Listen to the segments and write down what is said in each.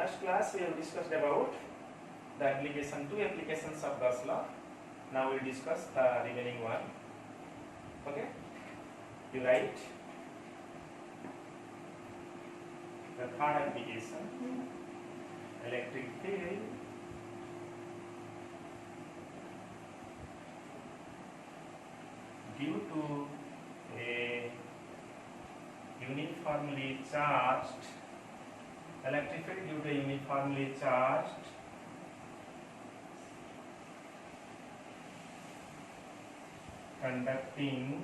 Last class we have discussed about the application, two applications of Gauss law. Now we discuss the remaining one. Okay, you write the third application, electric field due to a uniformly charged electric field due to a uniformly charged conducting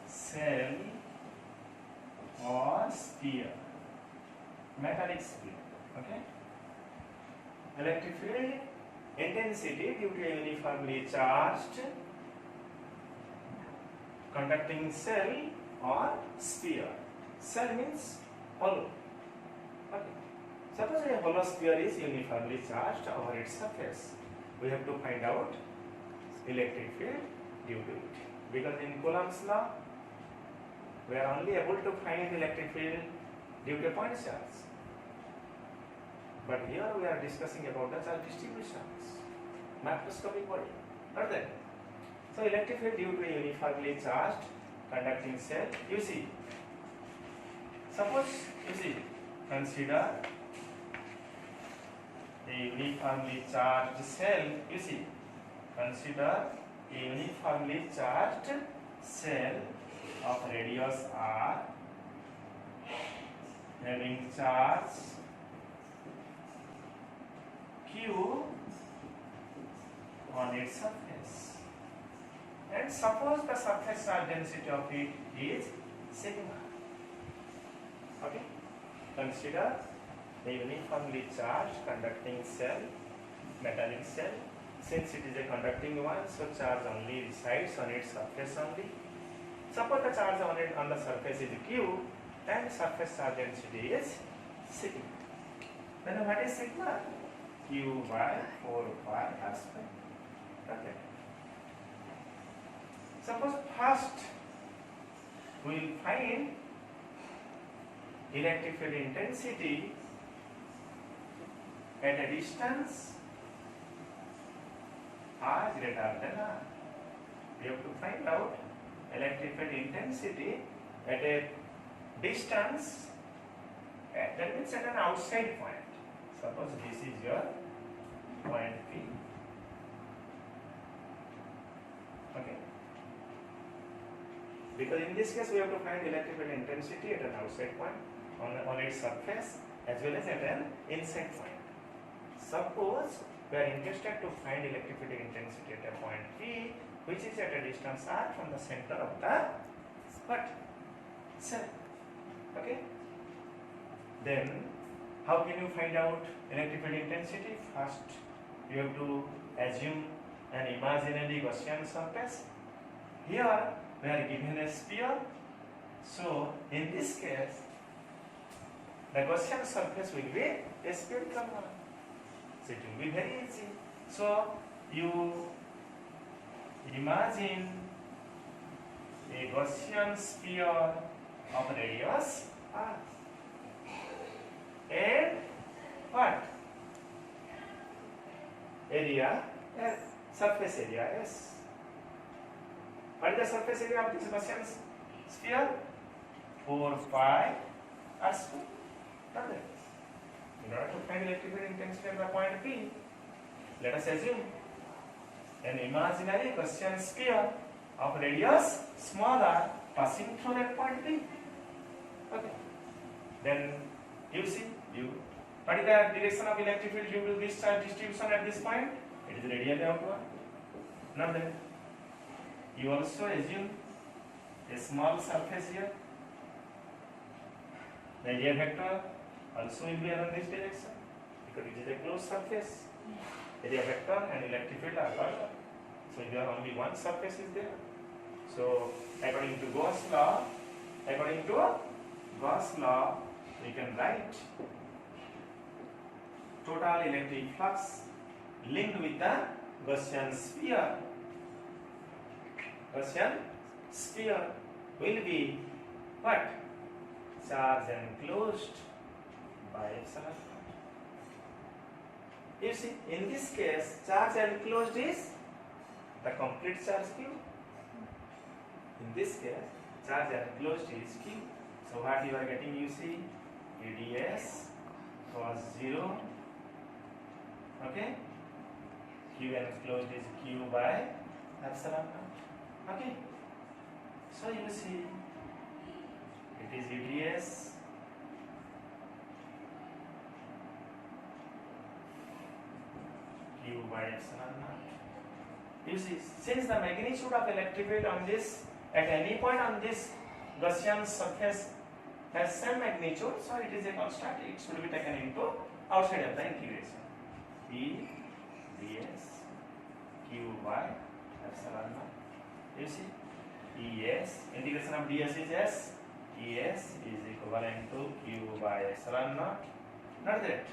cell or sphere, metallic sphere. Okay, electric field intensity due to a uniformly charged conducting cell or sphere. Cell means hollow. Okay. Suppose a hollow sphere is uniformly charged over its surface. We have to find out electric field due to it. Because in Coulomb's law, we are only able to find electric field due to point charge. But here we are discussing about the charge distributions, macroscopic body. Not that. So electric field due to a uniformly charged conducting cell. You see. Suppose you see, consider a uniformly charged cell. You see, consider a uniformly charged cell of radius r having charge q on its surface, and suppose the surface charge density of it is sigma. Okay, consider a uniformly charged conducting cell, metallic cell. Since it is a conducting one, so charge only resides on its surface only. Suppose the charge on the surface is q and surface charge density is sigma. Then what is sigma? Q by 4 pi r square. Okay. Suppose first we will find electric field intensity at a distance r greater than r. We have to find out electric field intensity at a distance, that means at an outside point. Suppose this is your point P. Okay. Because in this case we have to find electric field intensity at an outside point on its surface as well as at an inside point. Suppose we are interested to find electric field intensity at a point P, which is at a distance r from the center of the cell. Okay. Then how can you find out electric field intensity? First, you have to assume an imaginary Gaussian surface. Here we are given a sphere. So in this case, the Gaussian surface will be a spherical one. So it will be very easy. So you imagine a Gaussian sphere of radius r and what? Area S, surface area S. What is the surface area of this Gaussian sphere? 4 pi r square. In order to find electric field intensity at the point P, let us assume an imaginary Gaussian sphere of radius small r passing through that point P. Okay. Then you see, what is the direction of electric field due to this charge distribution at this point? It is radially outward. Not that. You also assume a small surface here. The area vector also will be along this direction because it is a closed surface. Area vector and electric field are parallel. So there only one surface is there. So according to Gauss law, we can write total electric flux linked with the Gaussian sphere. Gaussian sphere will be what? charge enclosed by epsilon naught. You see, in this case, charge enclosed is the complete charge Q. In this case, charge enclosed is Q. So what you are getting, you see, EDS was 0. Okay? Q enclosed is Q by epsilon naught. Okay? So you see, it is EDS Q by epsilon naught. You see, since the magnitude of electric field on this, at any point on this Gaussian surface has same magnitude, so it is a constant. It should be taken into outside of the integration. E ds Q by epsilon naught. You see, ES, integration of ds is S. ES is equivalent to Q by epsilon naught. Not that.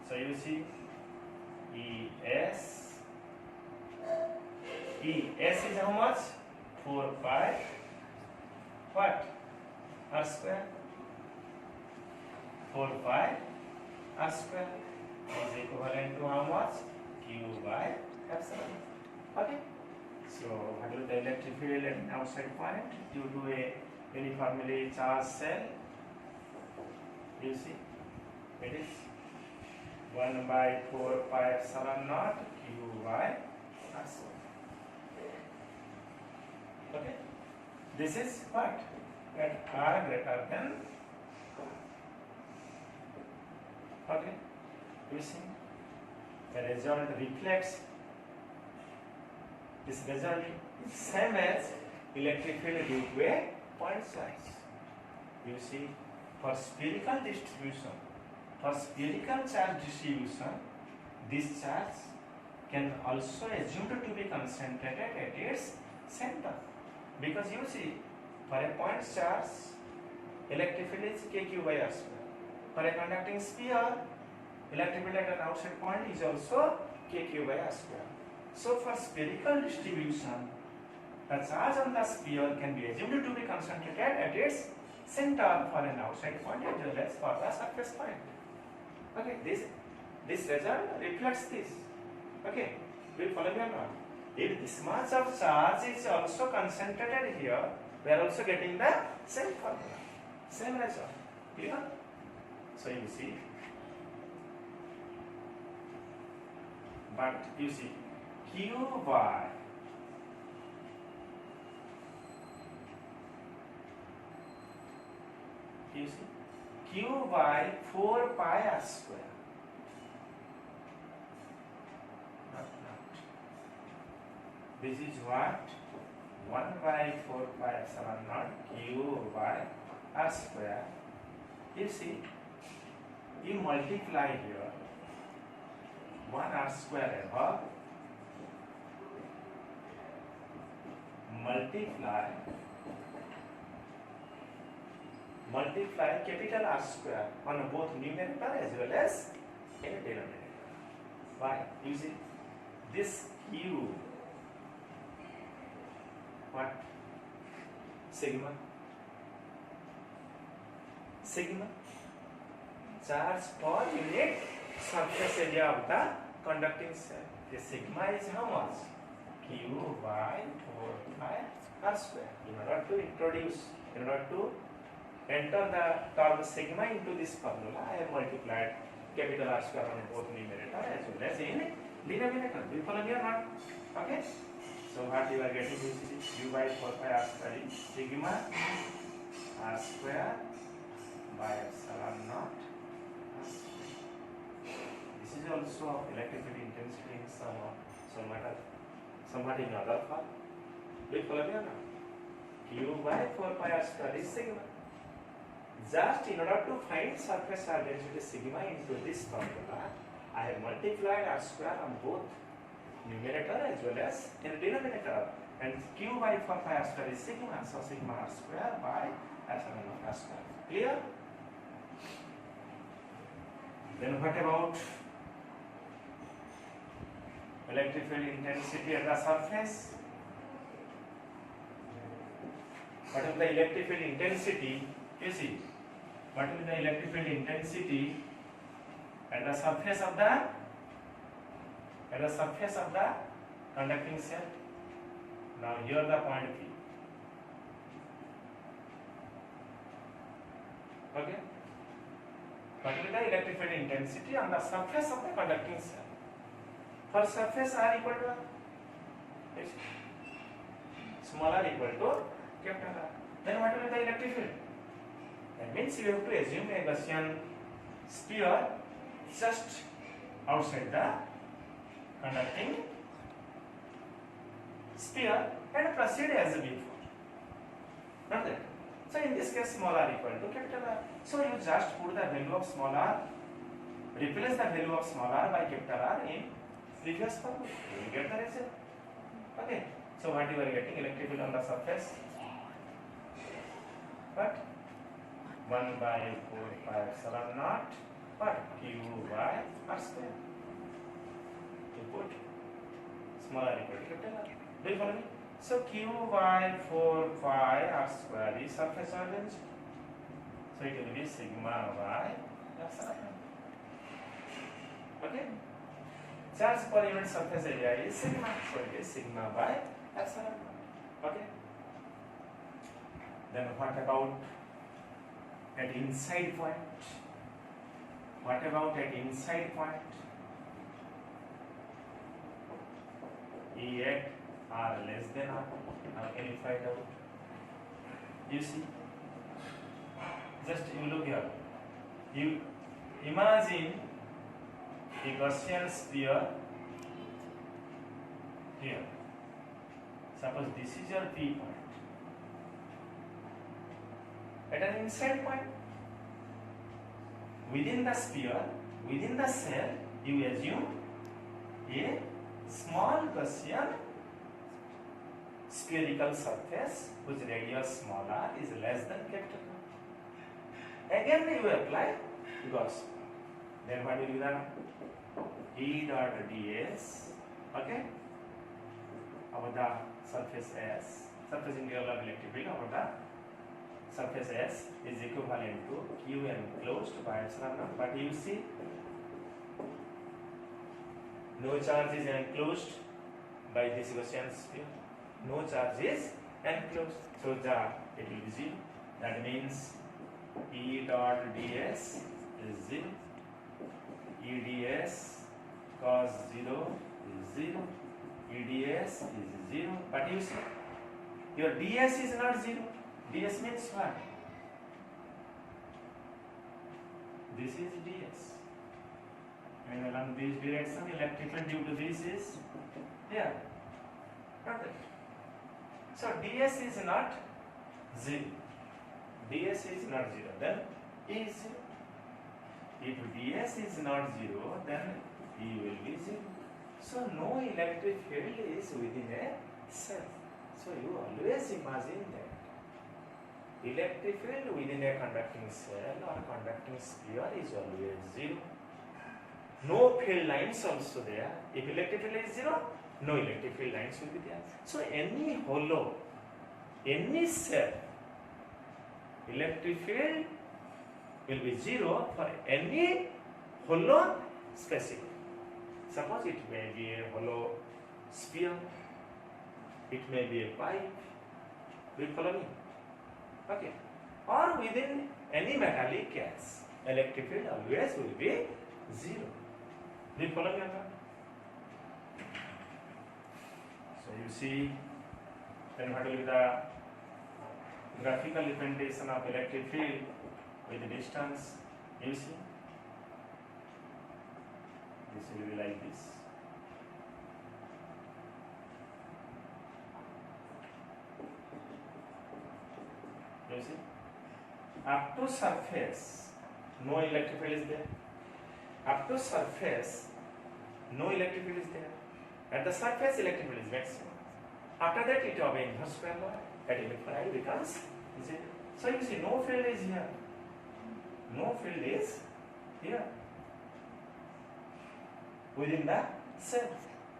So you see, ES is how much? 4 pi what? R square. 4 pi R square is equivalent to how much? Q by epsilon. Okay. So what is the electric field at outside point due to a uniformly charged cell? You see, it is 1 by 4 pi epsilon naught Q by R square. Okay, this is what? At R greater than. Okay, you see, the result reflects. This result is same as electric field due to a point charge. You see, for spherical distribution, for spherical charge distribution, this charge can also assumed to be concentrated at its center. Because you see, for a point charge, electric field is kq by r square. For a conducting sphere, electric field at an outside point is also kq by r square. So for spherical distribution, the charge on the sphere can be assumed to be concentrated at its center for an outside point as well as for the surface point. Okay, this result reflects this. Okay, will you follow me or not? If this much of charge is also concentrated here, we are also getting the same formula, same result. Clear? So you see, but you see, Q by you see, Q by 4 pi r square. This is what? 1 by 4 pi epsilon naught Q by r square. You see, you multiply here 1 r square above, multiply capital R square on both numerator as well as in denominator. Why? You see, this Q, what? Sigma. Charge per unit surface area of the conducting cell. The sigma is how much? Q by 4 pi r square. In order to enter the term sigma into this formula, I have multiplied capital R square on both numerator as well as in denominator. Do you follow me or not? Okay. So what you are getting is Q by 4 pi r square is sigma r square by epsilon naught. This is also electric field intensity in somewhat in other form. Do you follow me or not? Q by 4 pi r square is sigma. Just in order to find surface charge density sigma into this formula, I have multiplied r square on both numerator as well as in denominator, and Q by 4 pi r square is sigma, so sigma r square by epsilon naught r square. Clear? Then what about electric field intensity at the surface? What is the electric field intensity? You see, what will be the electric field intensity at the surface of the conducting cell. Now here the point P. Okay. What will be the electric field intensity on the surface of the conducting cell? For surface R equal to small r equal to capital R. Then what will be the electric field? That means you have to assume a Gaussian sphere just outside the conducting sphere and proceed as before. Not that. So in this case, small r equal to capital R. So you just put the value of small r, replace the value of small r by capital R in previous formula. You will get the result. Okay. So what you are getting, electric field on the surface? What? 1 by 4 pi epsilon naught. What? Q by r square. You put small r equal to capital R. Do you follow me? So Q by 4 pi r square is surface area density. So it will be sigma by epsilon. Okay? Charge per unit surface area is sigma. So it is sigma by epsilon. Okay? Then what about at inside point? What about at inside point? E at r less than r. Now can you find out? You see? Just you look here. You imagine a Gaussian sphere here. Suppose this is your P point. At an inside point, within the sphere, within the cell, you assume a small Gaussian spherical surface whose radius small r is less than capital R. Again you apply Gauss. Then what will be the E dot ds, okay, over the surface S, surface integral of electric field over the surface S is equivalent to Q enclosed by epsilon naught. But you see, no charge is enclosed by this Gaussian sphere. No charge is enclosed, so it will be 0. That means E dot ds is 0. EDS cos 0 is 0. EDS is 0. But you see, your ds is not 0. ds means what? This is ds. And along this direction, electric field due to this is here. Not that. So ds is not 0. ds is not 0. Then E is 0. If ds is not 0, then E will be 0. So no electric field is within a cell. So you always imagine that electric field within a conducting cell or conducting sphere is always 0. No field lines also there. If electric field is 0, no electric field lines will be there. So any hollow, any cell, electric field will be 0 for any hollow specific. Suppose it may be a hollow sphere, it may be a pipe. Will you follow me? Okay. Or within any metallic gas, electric field always will be 0. Will you follow me? So you see, then what will be the graphical representation of electric field with the distance? You see, this will be like this. You see, up to surface, no electric field is there. Up to surface, no electric field is there. At the surface, electric field is maximum. After that, it obeys inverse square law. At electron becomes 0. So you see, no field is here. No field is here. Within the cell.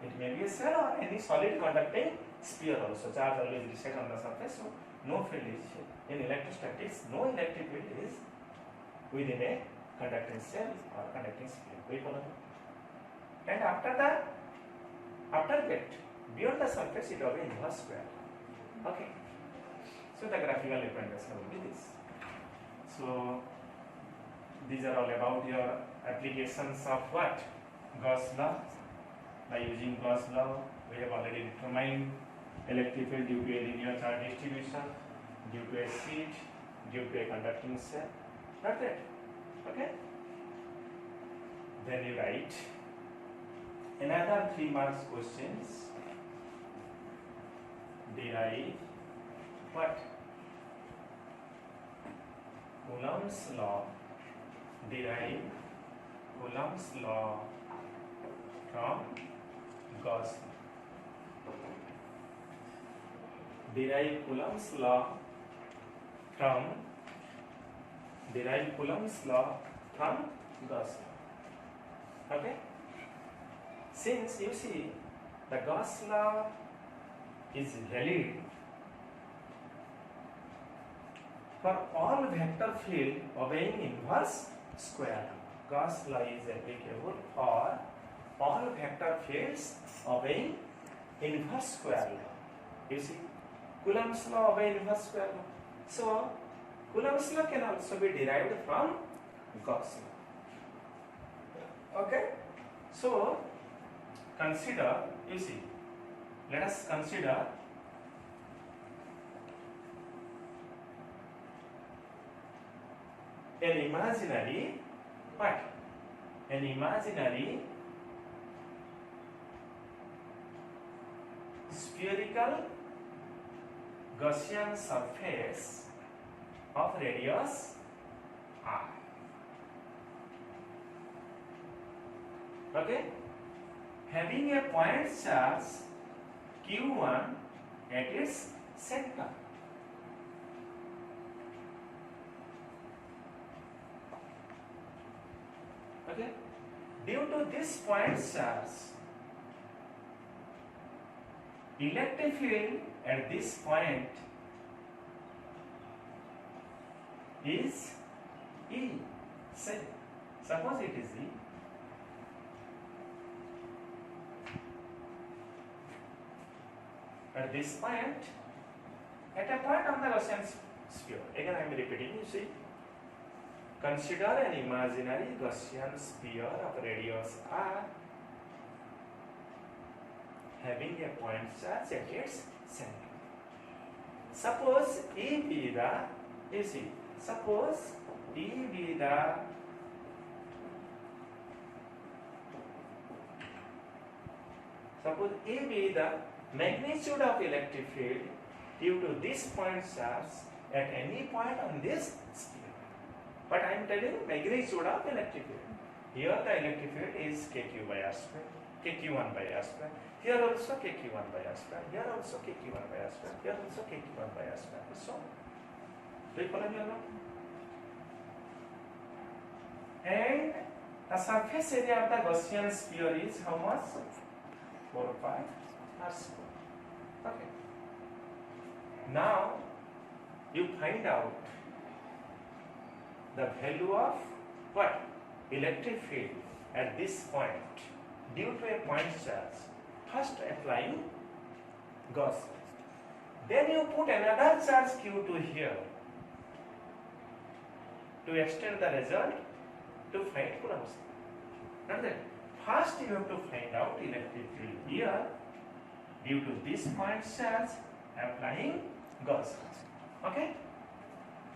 It may be a cell or any solid conducting sphere also. Charge always resides on the surface, so no field is here. In electrostatics, no electric field is within a conducting cell or conducting sphere. We follow me? And after that, beyond the surface, it will be inverse square. Okay. So the graphical representation will be this. So these are all about your applications of what? Gauss law. By using Gauss law, we have already determined electric field due to a linear charge distribution, due to a sheet, due to a conducting cell. Not that. Okay? Then you write another 3 marks questions. Derive what? Coulomb's law. Derive Coulomb's law from Gauss. Derive Coulomb's law from Gauss. Okay? Since you see the Gauss law is valid for all vector field obeying inverse square law. Gauss law is applicable for all vector fields obeying inverse square law. You see, Coulomb's law obeys inverse square law. So, Coulomb's law can also be derived from Gauss law. Okay? So, consider, you see, let us consider an imaginary what? An imaginary spherical Gaussian surface of radius r. Okay? Having a point charge q1 at its center. Okay? Due to this point charge, electric field at this point is E. Say, suppose it is E. At this point, at a point on the Gaussian sphere, again I am repeating, you see, consider an imaginary Gaussian sphere of radius r having a point charge at its center. Suppose E be the, you see, suppose E be the magnitude of electric field due to this point charge at any point on this sphere. But I am telling magnitude of electric field. Here the electric field is kq by r square, kq1 by r square. Here also kq1 by r square. Here also kq1 by r square. Here also kq1 by r square. So, do you follow me along? And the surface area of the Gaussian sphere is how much? 4 pi r square. Okay. Now you find out the value of what? Electric field at this point due to a point charge. First applying Gauss. Then you put another charge q2 here to extend the result to find Coulomb's. Understand? First you have to find out electric field here due to this point charge applying Gauss. Okay?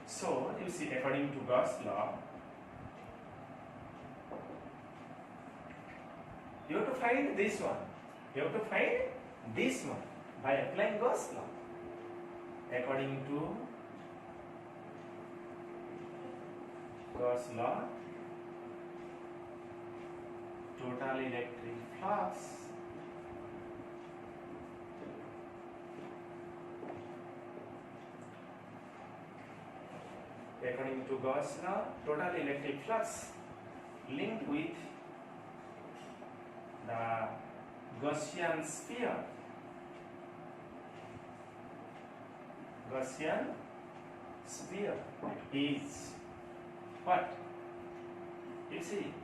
So you see, according to Gauss law, you have to find this one. You have to find this one by applying Gauss law. According to Gauss law, total electric flux according to Gauss law, total electric flux linked with the Gaussian sphere is what? You see,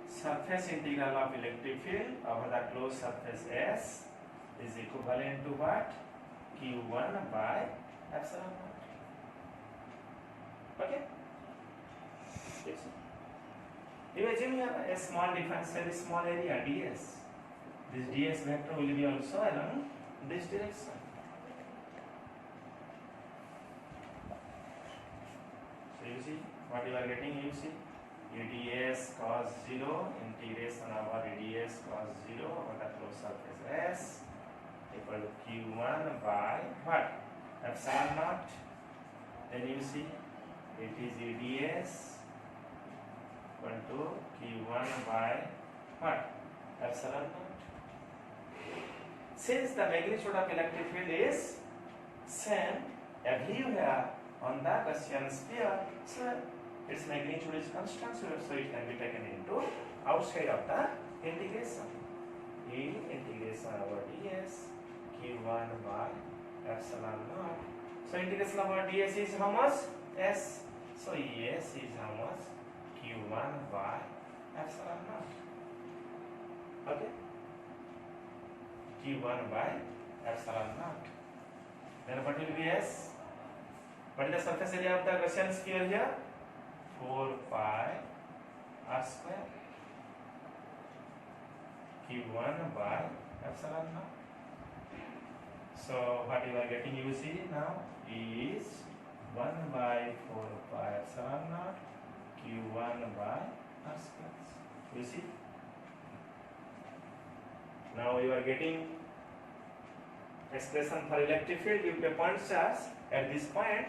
surface integral of electric field over the closed surface S is equivalent to what? Q1 by epsilon naught. Okay? Yes. Imagine you have a small differential, small area ds. This ds vector will be also along this direction. So you see what you are getting, you see ds cos 0 integration over ds cos 0 over the closed surface S equal to q1 by what? Epsilon naught. Then you see it is ds equal to q1 by what? Epsilon naught. Since the magnitude of electric field is same everywhere on the Gaussian sphere, so its magnitude is constant, so it can be taken into outside of the integration. E integration over ds q1 by epsilon naught. So integration over ds is how much? S. So es is how much? q1 by epsilon naught. Okay? q1 by epsilon naught. Then what will be s? What is the surface area of the Gaussian sphere here? 4 pi r square q1 by epsilon naught. So what you are getting, you see now, is 1 by 4 pi epsilon naught q1 by r square. You see? Now you are getting expression for electric field due to a point charge at this point.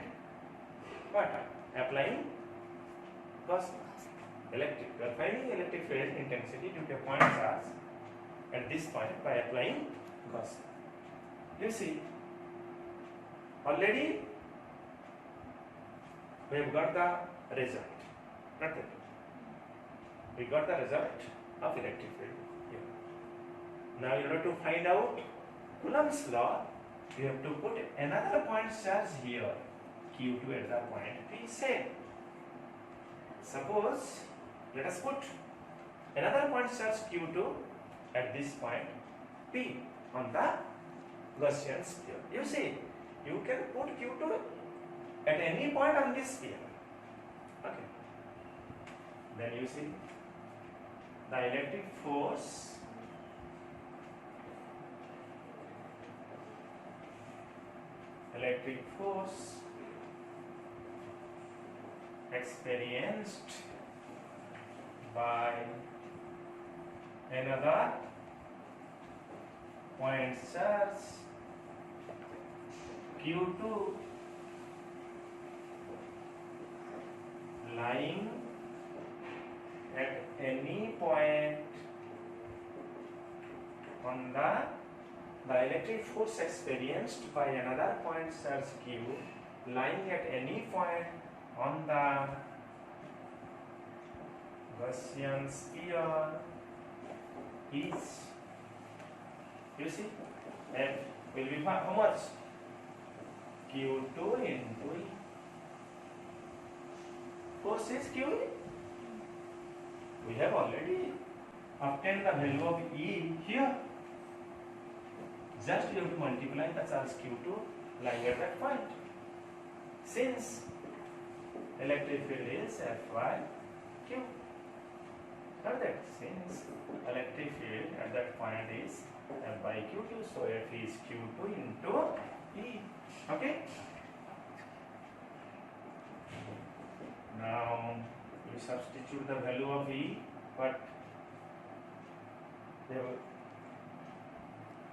What? Applying Gauss electric. You are finding electric field intensity due to a point charge at this point by applying Gauss. You see, already we have got the result. Not that. We got the result of electric field here. Now you have to find out Coulomb's law. You have to put another point charge here, Q2 at the point P. Say, suppose let us put another point charge Q2 at this point P on the Gaussian sphere. You see, you can put Q2 at any point on this sphere. Okay. Then you see the electric force experienced by another point charge Q2 lying at any point on the electric force experienced by another point charge Q lying at any point on the Gaussian sphere is, you see, F will be how much? Q2 into E. Force is Q. We have already obtained the value of E here. Just you have to multiply the charge Q2 lying at that point. Since electric field is F by Q. Not that, since electric field at that point is F by Q2, so F is Q2 into E. Okay? Now you substitute the value of E, but they will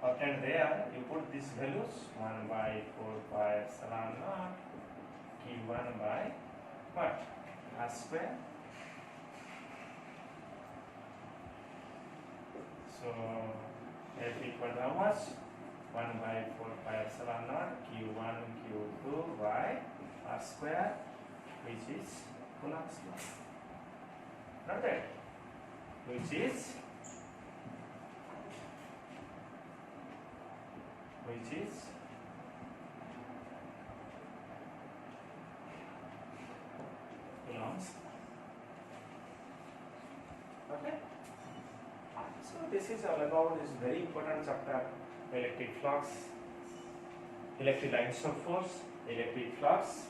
obtained there, you put these values 1 by 4 pi epsilon naught Q1 by what? R square. So F equal to how much? 1 by 4 pi epsilon naught Q1 Q2 by R square, which is Coulomb's law. Not that. Which is function. Okay. So this is all about this very important chapter, electric flux, electric lines of force, electric flux,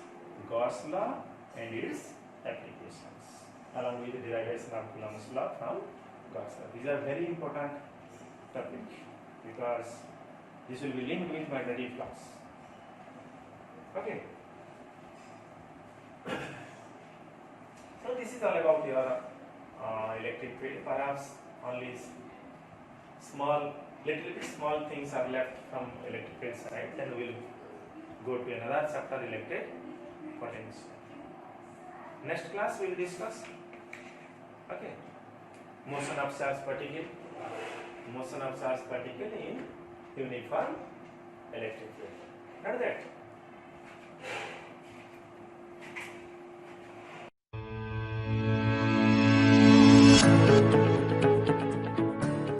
Gauss law and its applications, along with the derivation of Coulomb's law from Gauss law. These are very important topics because this will be linked with magnetic flux. Okay. So this is all about your electric field. Perhaps only little bit small things are left from electric field side. Then we will go to another chapter, electric potential. Next class we will discuss. Okay. Motion of charged particle. Motion of charged particle in uniform electric field. Not that.